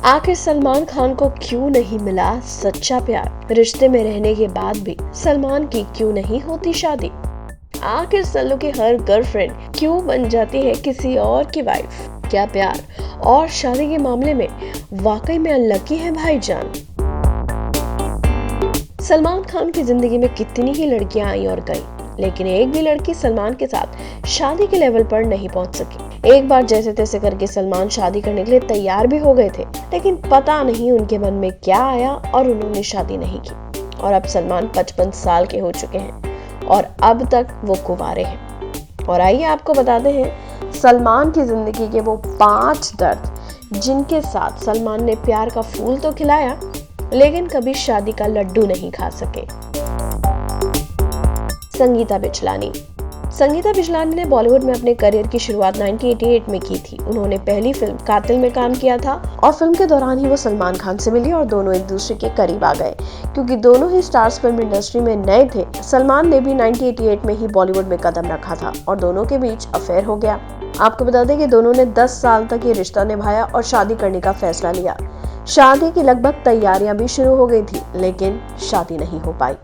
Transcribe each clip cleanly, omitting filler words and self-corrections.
आखिर सलमान खान को क्यों नहीं मिला सच्चा प्यार? रिश्ते में रहने के बाद भी सलमान की क्यों नहीं होती शादी? आखिर सल्लू की हर गर्लफ्रेंड क्यों बन जाती है किसी और की वाइफ? क्या प्यार और शादी के मामले में वाकई में अनलकी है भाईजान? सलमान खान की जिंदगी में कितनी ही लड़कियां आई और गई, लेकिन एक भी लड़की सलमान के साथ शादी के लेवल पर नहीं पहुंच सकी। एक बार जैसे तैसे करके सलमान शादी करने के लिए तैयार भी हो गए थे, लेकिन पता नहीं उनके मन में क्या आया और उन्होंने शादी नहीं की। और अब सलमान 55 साल के हो चुके हैं और अब तक वो कुंवारे हैं। और आइए आपको बताते हैं सलमान की जिंदगी के वो 5 दर्द जिनके साथ सलमान ने प्यार का फूल तो खिलाया, लेकिन कभी शादी का लड्डू नहीं खा सके। संगीता बिचलानी ने बॉलीवुड में अपने करियर की शुरुआत 1988 में की थी। उन्होंने पहली फिल्म कातिल में काम किया था और फिल्म के दौरान ही वो सलमान खान से मिली और दोनों एक दूसरे के करीब आ गए। क्योंकि दोनों ही स्टार्स फिल्म इंडस्ट्री में नए थे, सलमान ने भी 1988 में ही बॉलीवुड में कदम रखा था और दोनों के बीच अफेयर हो गया। आपको बता दें कि दोनों ने 10 साल तक ये रिश्ता निभाया और शादी करने का फैसला लिया। शादी की लगभग तैयारियां भी शुरू हो गई थी, लेकिन शादी नहीं हो पाई।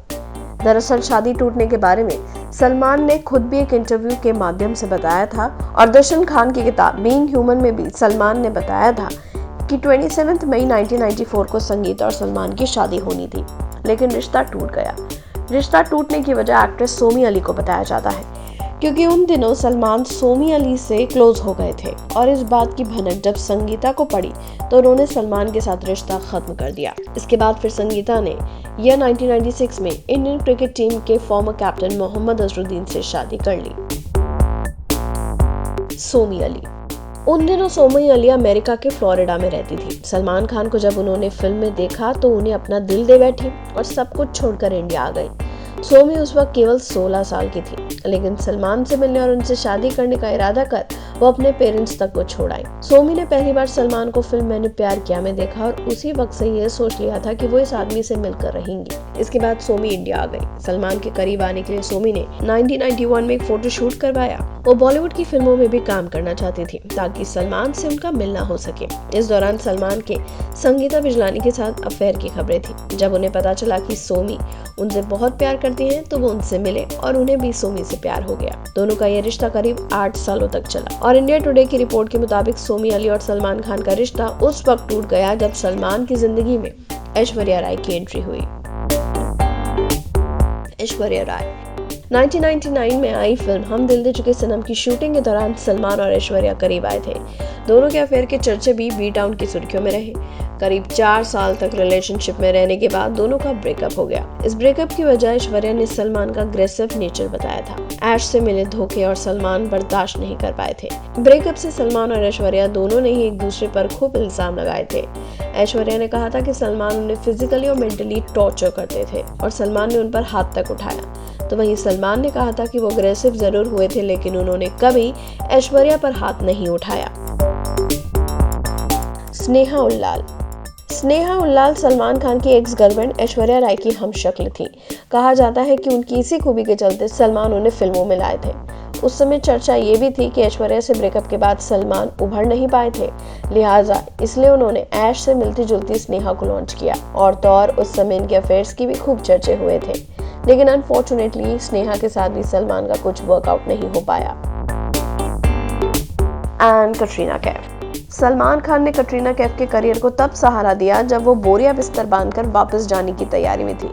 दरअसल शादी टूटने के बारे में सलमान ने खुद भी एक इंटरव्यू के माध्यम से बताया था और दर्शन खान की किताब बीइंग ह्यूमन में भी सलमान ने बताया था कि 27 मई 1994 को संगीता और सलमान की शादी होनी थी, लेकिन रिश्ता टूट गया। रिश्ता टूटने की वजह एक्ट्रेस सोमी अली को बताया जाता है, क्योंकि उन दिनों सलमान सोमी अली से क्लोज हो गए थे और इस बात की भनक जब संगीता को पड़ी तो उन्होंने सलमान के साथ रिश्ता खत्म कर दिया। इसके बाद फिर संगीता ने यह 1996 में इंडियन क्रिकेट टीम के फॉर्मर कैप्टन मोहम्मद अजहरुद्दीन से शादी कर ली। सोमी अली उन दिनों सोमी अली अमेरिका के फ्लोरिडा में रहती थी। सलमान खान को जब उन्होंने फिल्म में देखा तो उन्हें अपना दिल दे बैठी और सब कुछ छोड़कर इंडिया आ गई। सोमी उस वक्त केवल 16 साल की थी, लेकिन सलमान से मिलने और उनसे शादी करने का इरादा कर वो अपने पेरेंट्स तक को छोड़ आई। सोमी ने पहली बार सलमान को फिल्म मैंने प्यार किया में देखा और उसी वक्त से ये सोच लिया था कि वो इस आदमी से मिलकर रहेंगी। इसके बाद सोमी इंडिया आ गई। सलमान के करीब आने के लिए सोमी ने 1991 में एक फोटो शूट करवाया। वो बॉलीवुड की फिल्मों में भी काम करना चाहती थी ताकि सलमान से उनका मिलना हो सके। इस दौरान सलमान के संगीता बिजलानी के साथ अफेयर की खबरें थी। जब उन्हें पता चला कि सोमी उनसे बहुत प्यार करती हैं, तो वो उनसे मिले और उन्हें भी सोमी से प्यार हो गया। दोनों का यह रिश्ता करीब 8 सालों तक चला और इंडिया टुडे की रिपोर्ट के मुताबिक सोमी अली और सलमान खान का रिश्ता उस वक्त टूट गया जब सलमान की जिंदगी में ऐश्वर्या राय की एंट्री हुई। ऐश्वर्या राय 1999 में आई फिल्म हम दिल दे चुके सनम की शूटिंग के दौरान सलमान और ऐश्वर्या करीब आए थे। दोनों के अफेयर के चर्चे भी बी टाउन की सुर्खियों में रहे। करीब 4 साल तक रिलेशनशिप में रहने के बाद दोनों का ब्रेकअप हो गया। इस ब्रेकअप की वजह ऐश्वर्या ने सलमान का अग्रेसिव नेचर बताया था। ऐश से मिले धोखे और सलमान बर्दाश्त नहीं कर पाए थे। ब्रेकअप से सलमान और ऐश्वर्या दोनों ने ही एक दूसरे पर खूब इल्जाम लगाए थे। ऐश्वर्या ने कहा था कि सलमान उन्हें फिजिकली और मेंटली टॉर्चर करते थे और सलमान ने उन पर हाथ तक उठाया। तो वहीं सलमान ने कहा था कि वो अग्रेसिव जरूर हुए थे, लेकिन उन्होंने कभी ऐश्वर्या पर हाथ नहीं उठाया। स्नेहा उल्लाल सलमान खान की एक्स गर्लफ्रेंड ऐश्वर्या राय की हमशक्ल थी। कहा जाता है कि उनकी इसी खूबी के चलते सलमान उन्हें फिल्मों में लाए थे। उस समय चर्चा ये भी थी कि ऐश्वर्या से ब्रेकअप के बाद सलमान उभर नहीं पाए थे, लिहाजा इसलिए उन्होंने ऐश से मिलती जुलती स्नेहा को लॉन्च किया। और तो और उस समय इनके अफेयर्स की भी खूब चर्चे हुए थे, लेकिन अनफॉर्चुनेटली स्नेहा के साथ भी सलमान का कुछ वर्कआउट नहीं हो पाया। एंड कटरीना कैफ सलमान खान ने कटरीना कैफ के करियर को तब सहारा दिया जब वो बोरिया बिस्तर बांधकर वापस जाने की तैयारी में थी।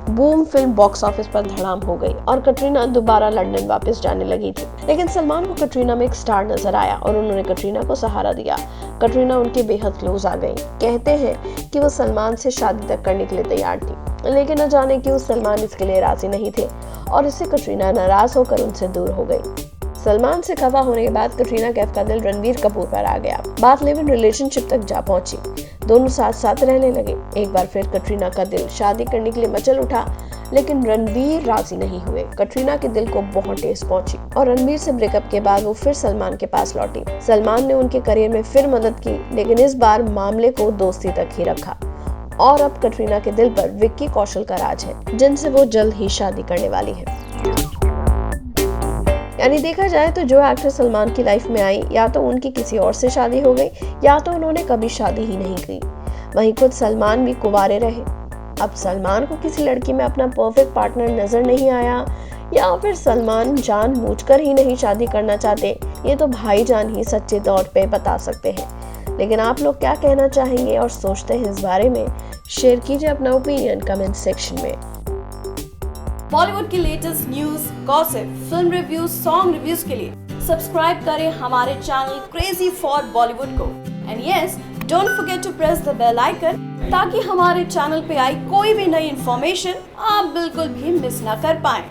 बूम फिल्म बॉक्स ऑफिस पर धड़ाम हो गई और कटरीना दोबारा लंदन वापस जाने लगी थी, लेकिन सलमान को कटरीना में एक स्टार नजर आया और उन्होंने कटरीना को सहारा दिया। कटरीना उनके बेहद क्लोज आ गई। कहते हैं कि वो सलमान से शादी तक करने के लिए तैयार थी, लेकिन न जाने क्यों सलमान इसके लिए राजी नहीं थे और इससे कटरीना नाराज होकर उनसे दूर हो गई। सलमान से खफा होने के बाद कटरीना कैफ का दिल रणबीर कपूर पर आ गया। बात लिव इन रिलेशनशिप तक जा पहुंची। दोनों साथ साथ रहने लगे। एक बार फिर कटरीना का दिल शादी करने के लिए मचल उठा, लेकिन रणबीर राजी नहीं हुए। कटरीना के दिल को बहुत ठेस पहुंची और रणबीर से ब्रेकअप के बाद वो फिर सलमान के पास लौटी। सलमान ने उनके करियर में फिर मदद की, लेकिन इस बार मामले को दोस्ती तक ही रखा। और अब कटरीना के दिल पर विक्की कौशल का राज है, जिनसे वो जल्द ही शादी करने वाली है। यानी देखा जाए तो जो एक्ट्रेस सलमान की लाइफ में आई, या तो उनकी किसी और से शादी हो गई या तो उन्होंने कभी शादी ही नहीं की। वहीं खुद सलमान भी कुंवारे रहे। अब सलमान को किसी लड़की में अपना परफेक्ट पार्टनर नजर नहीं आया, या फिर सलमान जानबूझकर ही नहीं शादी करना चाहते, ये तो भाईजान ही सच्चे तौर पे बता सकते हैं। लेकिन आप लोग क्या कहना चाहेंगे और सोचते हैं इस बारे में, शेयर कीजिए अपना ओपिनियन कमेंट सेक्शन में। बॉलीवुड की latest news, gossip, film reviews, song reviews के लिए सब्सक्राइब करें हमारे चैनल क्रेजी फॉर बॉलीवुड को। And yes, don't forget to press the bell icon, ताकि हमारे चैनल पे आई कोई भी नई इंफॉर्मेशन आप बिल्कुल भी मिस ना कर पाएं।